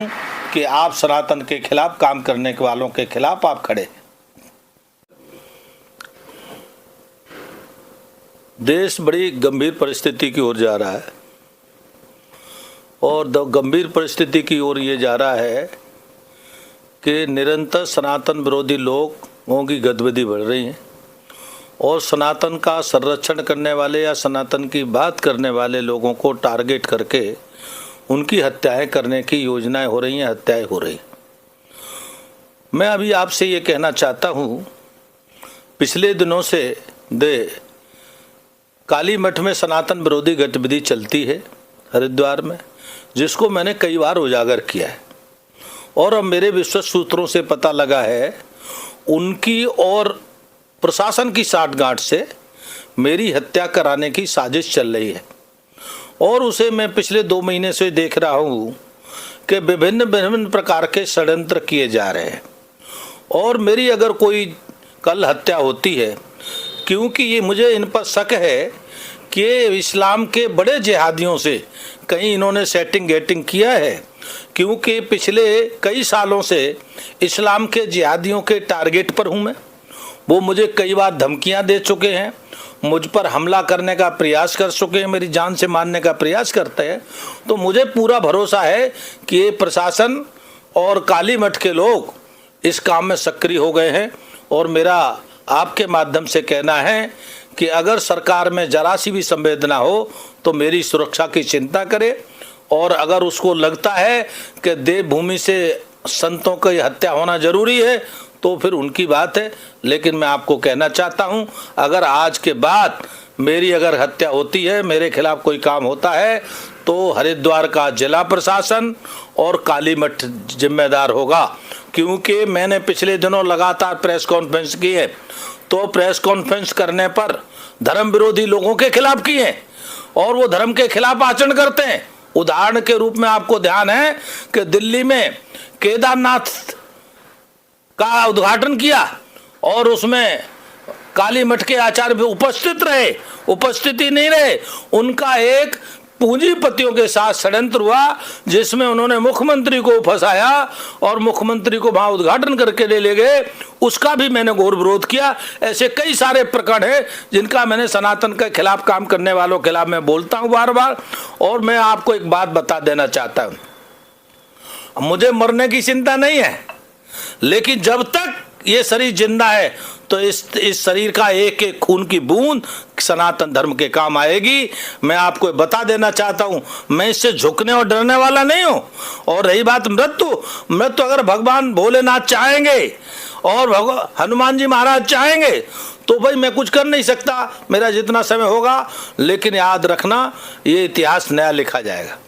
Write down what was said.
कि आप सनातन के खिलाफ काम करने के वालों के खिलाफ आप खड़े। देश बड़ी गंभीर परिस्थिति की ओर जा रहा है और गंभीर परिस्थिति की ओर ये जा रहा है कि निरंतर सनातन विरोधी लोगों की गतिविधि बढ़ रही है और सनातन का संरक्षण करने वाले या सनातन की बात करने वाले लोगों को टारगेट करके उनकी हत्याएं करने की योजनाएं हो रही हैं, हत्याएं हो रही। मैं अभी आपसे ये कहना चाहता हूँ, पिछले दिनों से काली मठ में सनातन विरोधी गतिविधि चलती है हरिद्वार में, जिसको मैंने कई बार उजागर किया है और अब मेरे विश्वस्त सूत्रों से पता लगा है उनकी और प्रशासन की साठगांठ से मेरी हत्या कराने की साजिश चल रही है और उसे मैं पिछले 2 महीने से देख रहा हूँ कि विभिन्न प्रकार के षड्यंत्र किए जा रहे हैं और मेरी अगर कोई कल हत्या होती है, क्योंकि ये मुझे इन पर शक है कि इस्लाम के बड़े जिहादियों से कहीं इन्होंने सेटिंग गेटिंग किया है, क्योंकि पिछले कई सालों से इस्लाम के जिहादियों के टारगेट पर हूँ मैं। वो मुझे कई बार धमकियाँ दे चुके हैं, मुझ पर हमला करने का प्रयास कर चुके हैं, मेरी जान से मारने का प्रयास करते हैं। तो मुझे पूरा भरोसा है कि ये प्रशासन और काली मठ के लोग इस काम में सक्रिय हो गए हैं और मेरा आपके माध्यम से कहना है कि अगर सरकार में जरा सी भी संवेदना हो तो मेरी सुरक्षा की चिंता करे और अगर उसको लगता है कि देवभूमि से संतों की हत्या होना जरूरी है तो फिर उनकी बात है। लेकिन मैं आपको कहना चाहता हूं, अगर आज के बाद मेरी अगर हत्या होती है, मेरे खिलाफ कोई काम होता है, तो हरिद्वार का जिला प्रशासन और काली मठ जिम्मेदार होगा। क्योंकि मैंने पिछले दिनों लगातार प्रेस कॉन्फ्रेंस की है, तो प्रेस कॉन्फ्रेंस करने पर धर्म विरोधी लोगों के खिलाफ की है और वो धर्म के खिलाफ आचरण करते हैं। उदाहरण के रूप में आपको ध्यान है कि दिल्ली में केदारनाथ का उद्घाटन किया और उसमें काली मठ के आचार्य भी उपस्थित रहे, उपस्थिति नहीं रहे। उनका एक पूंजीपतियों के साथ षड्यंत्र हुआ जिसमें उन्होंने मुख्यमंत्री को फंसाया और मुख्यमंत्री को वहां उद्घाटन करके ले गए, उसका भी मैंने घोर विरोध किया। ऐसे कई सारे प्रकरण हैं जिनका मैंने सनातन के खिलाफ काम करने वालों के खिलाफ मैं बोलता हूं बार बार। और मैं आपको एक बात बता देना चाहता हूं, मुझे मरने की चिंता नहीं है, लेकिन जब तक ये शरीर जिंदा है तो इस शरीर का एक एक खून की बूंद सनातन धर्म के काम आएगी। मैं आपको बता देना चाहता हूं, मैं इससे झुकने और डरने वाला नहीं हूं। और रही बात मृत्यु अगर भगवान भोलेनाथ चाहेंगे और हनुमान जी महाराज चाहेंगे तो भाई मैं कुछ कर नहीं सकता, मेरा जितना समय होगा। लेकिन याद रखना, ये इतिहास नया लिखा जाएगा।